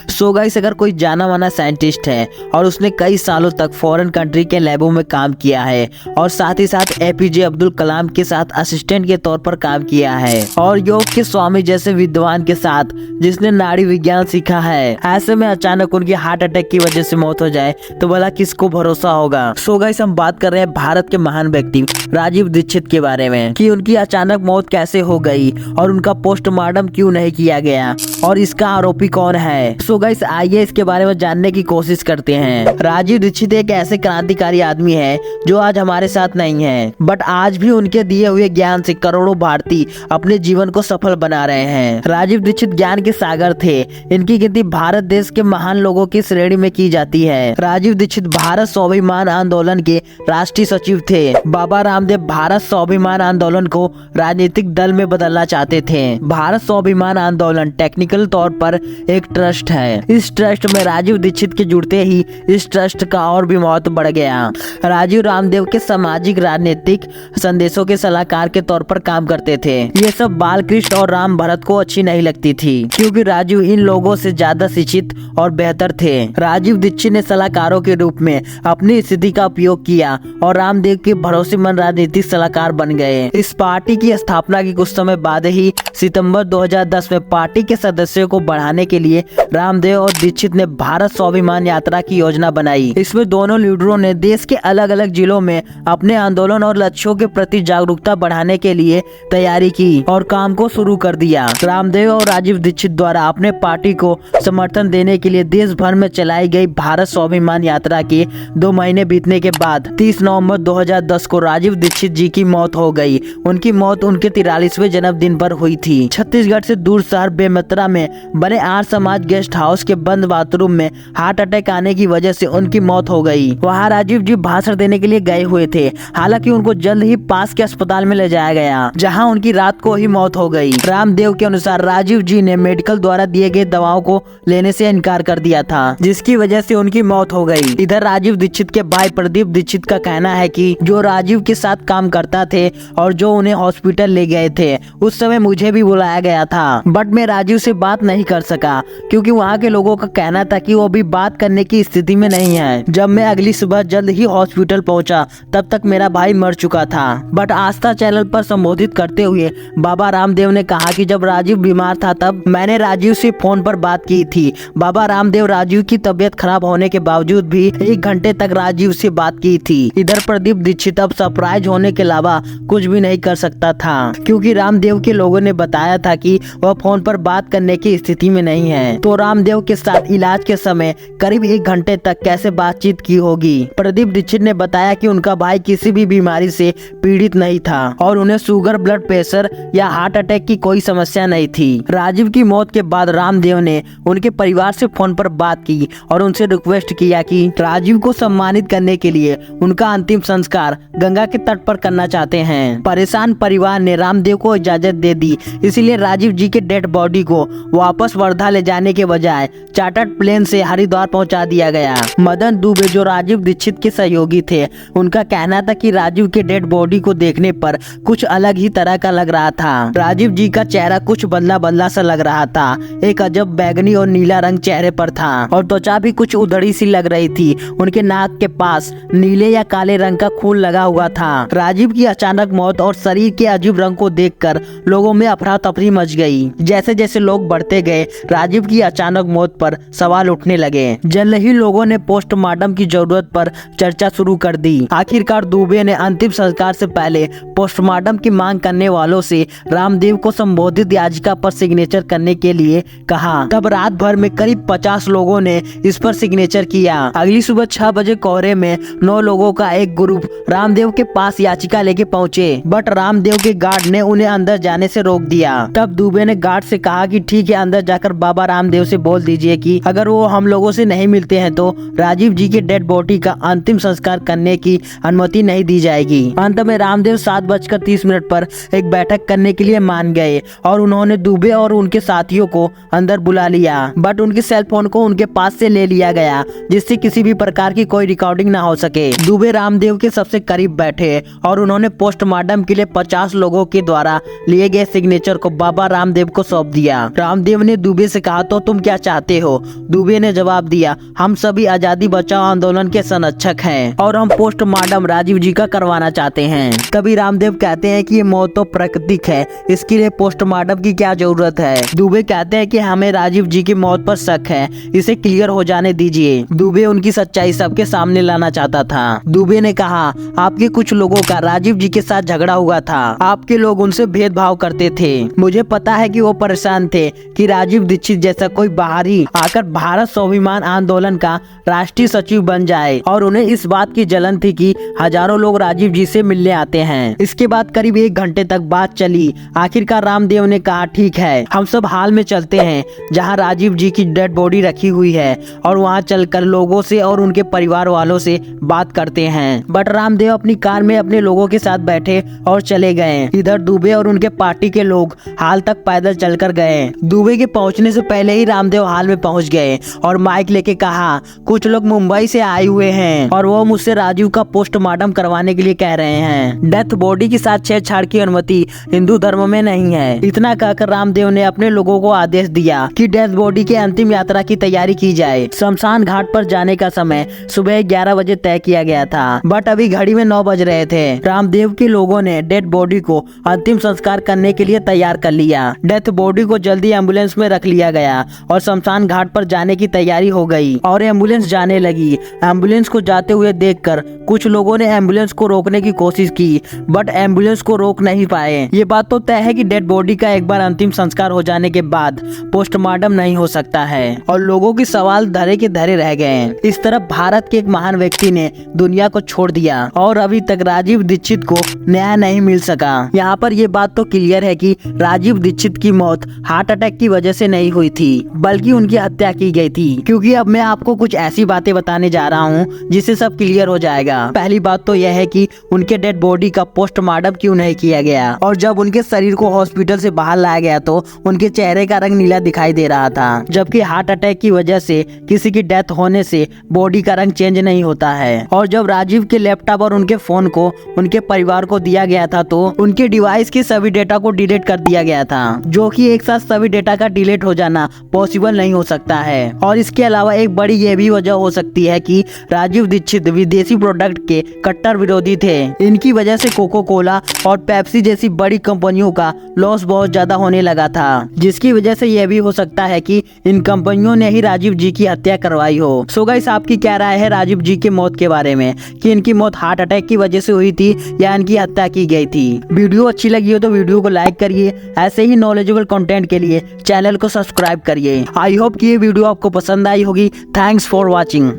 So guys, अगर कोई जाना माना साइंटिस्ट है और उसने कई सालों तक फॉरेन कंट्री के लैबों में काम किया है और साथ ही साथ एपीजे अब्दुल कलाम के साथ असिस्टेंट के तौर पर काम किया है और योग के स्वामी जैसे विद्वान के साथ जिसने नाड़ी विज्ञान सीखा है, ऐसे में अचानक उनकी हार्ट अटैक की वजह से मौत हो जाए तो भला किसको भरोसा होगा। सो गाइस, हम बात कर रहे हैं भारत के महान व्यक्ति राजीव दीक्षित के बारे में कि उनकी अचानक मौत कैसे हो गई और उनका पोस्टमार्टम क्यों नहीं किया गया और इसका आरोपी कौन है। सो गाइस, आइए इसके बारे में जानने की कोशिश करते हैं। राजीव दीक्षित एक ऐसे क्रांतिकारी आदमी है जो आज हमारे साथ नहीं है, बट आज भी उनके दिए हुए ज्ञान से करोड़ों भारतीय अपने जीवन को सफल बना रहे हैं। राजीव दीक्षित ज्ञान के सागर थे। इनकी गिनती भारत देश के महान लोगों की श्रेणी में की जाती है। राजीव दीक्षित भारत स्वाभिमान आंदोलन के राष्ट्रीय सचिव थे। बाबा रामदेव भारत स्वाभिमान आंदोलन को राजनीतिक दल में बदलना चाहते थे। भारत स्वाभिमान आंदोलन टेक्निकल तौर पर एक ट्रस्ट है। इस ट्रस्ट में राजीव दीक्षित के जुड़ते ही इस ट्रस्ट का और भी महत्व बढ़ गया। राजीव रामदेव के सामाजिक राजनीतिक संदेशों के सलाहकार के तौर पर काम करते थे। ये सब बालकृष्ण और राम भरत को अच्छी नहीं लगती थी क्योंकि राजीव इन लोगों से ज्यादा शिक्षित और बेहतर थे। राजीव दीक्षित ने सलाहकारों के रूप में अपनी स्थिति का उपयोग किया और रामदेव के भरोसेमंद राजनीतिक सलाहकार बन गए। इस पार्टी की स्थापना के कुछ समय बाद ही सितंबर 2010 में पार्टी के सदस्यों को बढ़ाने के लिए रामदेव और दीक्षित ने भारत स्वाभिमान यात्रा की योजना बनाई। इसमें दोनों लीडरों ने देश के अलग अलग जिलों में अपने आंदोलन और लक्ष्यों के प्रति जागरूकता बढ़ाने के लिए तैयारी की और काम को शुरू कर दिया। रामदेव और राजीव दीक्षित द्वारा अपने पार्टी को समर्थन देने के लिए देश भर में चलाई गई भारत स्वाभिमान यात्रा के 2 महीने बीतने के बाद 30 नवंबर 2010 को राजीव दीक्षित जी की मौत हो गई। उनकी मौत उनके 43वें जन्मदिन पर हुई थी। छत्तीसगढ़ से दूर शहर बेमेतरा में बने आर्य समाज गेस्ट हाउस के बंद बाथरूम में हार्ट अटैक आने की वजह से उनकी मौत हो गई। वहाँ राजीव जी भाषण देने के लिए गए हुए थे। हालांकि उनको जल्द ही पास के अस्पताल में ले जाया गया जहां उनकी रात को ही मौत हो गई। रामदेव के अनुसार राजीव जी ने मेडिकल द्वारा दिए गए दवाओं को लेने से इनकार कर दिया था जिसकी वजह से उनकी मौत हो गई। इधर राजीव दीक्षित के भाई प्रदीप दीक्षित का कहना है कि जो राजीव के साथ काम करता थे और जो उन्हें हॉस्पिटल ले गए थे उस समय मुझे भी बुलाया गया था, बट मैं राजीव से बात नहीं कर सका क्योंकि वहाँ के लोगों का कहना था कि वो अभी बात करने की स्थिति में नहीं है। जब मैं अगली सुबह जल्द ही हॉस्पिटल पहुंचा तब तक मेरा भाई मर चुका था। बट आस्था चैनल पर संबोधित करते हुए बाबा रामदेव ने कहा कि जब राजीव बीमार था तब मैंने राजीव से फोन पर बात की थी। बाबा रामदेव राजीव की तबीयत खराब होने के बावजूद भी 1 घंटे तक राजीव से बात की थी। इधर प्रदीप दीक्षित अब सरप्राइज होने के अलावा कुछ भी नहीं कर सकता था क्योंकि रामदेव के लोगों ने बताया था कि वह फोन पर बात करने की स्थिति में नहीं है, तो रामदेव के साथ इलाज के समय करीब 1 घंटे तक कैसे बातचीत की होगी। प्रदीप दीक्षित ने बताया कि उनका भाई किसी भी बीमारी से पीड़ित नहीं था और उन्हें शुगर, ब्लड प्रेशर या हार्ट अटैक की कोई समस्या नहीं थी। राजीव की मौत के बाद रामदेव ने उनके परिवार से फोन पर बात की और उनसे रिक्वेस्ट किया कि राजीव को सम्मानित करने के लिए उनका अंतिम संस्कार गंगा के तट पर करना चाहते हैं। परेशान परिवार ने रामदेव को इजाजत दे दी, इसलिए राजीव जी के डेड बॉडी को वापस वर्धा ले जाने के बजाय चार्टर्ड प्लेन से हरिद्वार पहुंचा दिया गया। मदन दुबे जो राजीव दीक्षित के सहयोगी थे, उनका कहना था कि राजीव के डेड बॉडी को देखने पर कुछ अलग ही तरह का लग रहा था। राजीव जी का चेहरा कुछ बदला बदला सा लग रहा था। एक अजब बैगनी और नीला रंग चेहरे पर था और त्वचा भी कुछ उधड़ी सी लग रही थी। उनके नाक के पास नीले या काले रंग का खून लगा हुआ था। राजीव की अचानक मौत और शरीर के अजीब रंग को देखकर लोगों में अफरा तफरी मच गई। जैसे जैसे लोग बढ़ते गए राजीव की अचानक मौत पर सवाल उठने लगे। जल्द ही लोगों ने पोस्टमार्टम की जरूरत पर चर्चा शुरू कर दी। आखिरकार दुबे ने अंतिम संस्कार से पहले पोस्टमार्टम की मांग करने वालों से रामदेव को संबोधित याचिका पर सिग्नेचर करने के लिए कहा। तब रात भर में करीब 50 लोगों ने इस पर सिग्नेचर किया। अगली सुबह 6 बजे कोहरे में 9 लोगों का एक ग्रुप रामदेव के पास याचिका लेके पहुंचे, बट रामदेव के गार्ड ने उन्हें अंदर जाने से रोक दिया। तब दुबे ने गार्ड से कहा कि ठीक है, अंदर जाकर बाबा रामदेव से बोल दीजिए कि अगर वो हम लोगों से नहीं मिलते हैं तो राजीव जी के डेड बॉडी का अंतिम संस्कार करने की अनुमति नहीं दी जाएगी। अंत में रामदेव 7:30 पर एक बैठक करने के लिए मान गए और उन्होंने दुबे और उनके साथियों को अंदर बुला लिया, बट उनके सेल फोन को उनके पास से ले लिया गया जिससे किसी भी प्रकार की कोई रिकॉर्डिंग ना हो सके। दुबे रामदेव के सबसे करीब बैठे और उन्होंने पोस्टमार्टम के लिए 50 लोगों के द्वारा लिए गए सिग्नेचर को बाबा रामदेव को सौंप दिया। रामदेव ने दुबे से कहा, तो तुम क्या क्या चाहते हो? दुबे ने जवाब दिया, हम सभी आजादी बचाओ आंदोलन के संरक्षक हैं और हम पोस्टमार्टम राजीव जी का करवाना चाहते हैं। तभी रामदेव कहते हैं कि ये मौत तो प्राकृतिक है, इसके लिए पोस्टमार्टम की क्या जरूरत है? दुबे कहते हैं कि हमें राजीव जी की मौत पर शक है, इसे क्लियर हो जाने दीजिए। दुबे उनकी सच्चाई सबके सामने लाना चाहता था। दुबे ने कहा, आपके कुछ लोगों का राजीव जी के साथ झगड़ा हुआ था, आपके लोग उनसे भेदभाव करते थे। मुझे पता है कि वो परेशान थे कि राजीव दीक्षित जैसा कोई बाहरी आकर भारत स्वाभिमान आंदोलन का राष्ट्रीय सचिव बन जाए और उन्हें इस बात की जलन थी कि हजारों लोग राजीव जी से मिलने आते हैं। इसके बाद करीब 1 घंटे तक बात चली। आखिरकार रामदेव ने कहा, ठीक है, हम सब हाल में चलते हैं जहां राजीव जी की डेड बॉडी रखी हुई है और वहां चलकर लोगों से और उनके परिवार वालों से बात करते हैं। बट रामदेव अपनी कार में अपने लोगों के साथ बैठे और चले गए। इधर दुबे और उनके पार्टी के लोग हाल तक पैदल चलकर गए। दुबे के पहुंचने से पहले ही रामदेव हाल में पहुंच गए और माइक लेके कहा, कुछ लोग मुंबई से आए हुए हैं और वो मुझसे राजीव का पोस्टमार्टम करवाने के लिए कह रहे हैं। डेथ बॉडी के साथ छेड़छाड़ की अनुमति हिंदू धर्म में नहीं है। इतना कहकर रामदेव ने अपने लोगों को आदेश दिया कि डेथ बॉडी के अंतिम यात्रा की तैयारी की जाए। शमशान घाट पर जाने का समय सुबह 11 बजे तय किया गया था, बट अभी घड़ी में 9 बज रहे थे। रामदेव के लोगों ने डेड बॉडी को अंतिम संस्कार करने के लिए तैयार कर लिया। डेथ बॉडी को जल्दी एम्बुलेंस में रख लिया गया और शमशान घाट पर जाने की तैयारी हो गई और एम्बुलेंस जाने लगी। एम्बुलेंस को जाते हुए देखकर कुछ लोगों ने एम्बुलेंस को रोकने की कोशिश की, बट एम्बुलेंस को रोक नहीं पाए। ये बात तो तय है कि डेड बॉडी का एक बार अंतिम संस्कार हो जाने के बाद पोस्टमार्टम नहीं हो सकता है और लोगों की सवाल धरे के धरे रह गए। इस तरफ भारत के एक महान व्यक्ति ने दुनिया को छोड़ दिया और अभी तक राजीव दीक्षित को न्याय नहीं मिल सका। यहाँ पर ये बात तो क्लियर है कि राजीव दीक्षित की मौत हार्ट अटैक की वजह से नहीं हुई थी, बल्कि उनकी हत्या की गई थी। क्योंकि अब मैं आपको कुछ ऐसी बातें बताने जा रहा हूँ जिससे सब क्लियर हो जाएगा। पहली बात तो यह है कि उनके डेड बॉडी का पोस्टमार्टम क्यों नहीं किया गया और जब उनके शरीर को हॉस्पिटल से बाहर लाया गया तो उनके चेहरे का रंग नीला दिखाई दे रहा था, जबकि हार्ट अटैक की वजह से किसी की डेथ होने से बॉडी का रंग चेंज नहीं होता है। और जब राजीव के लैपटॉप और उनके फोन को उनके परिवार को दिया गया था तो उनके डिवाइस के सभी डेटा को डिलीट कर दिया गया था, जो कि एक साथ सभी डेटा का डिलीट हो जाना पॉसिबल नहीं हो सकता है। और इसके अलावा एक बड़ी ये भी वजह हो सकती है कि राजीव दीक्षित विदेशी प्रोडक्ट के कट्टर विरोधी थे। इनकी वजह से कोको कोला और पेप्सी जैसी बड़ी कंपनियों का लॉस बहुत ज्यादा होने लगा था, जिसकी वजह से यह भी हो सकता है कि इन कंपनियों ने ही राजीव जी की हत्या करवाई हो। सो गाइस, आपकी क्या राय है राजीव जी की मौत के बारे में, कि इनकी मौत हार्ट अटैक की वजह से हुई थी या इनकी हत्या की गई थी? वीडियो अच्छी लगी हो तो वीडियो को लाइक करिए। ऐसे ही नॉलेजेबल कंटेंट के लिए चैनल को सब्सक्राइब करिए। आई होप कि ये वीडियो आपको पसंद आई होगी। Thanks for watching.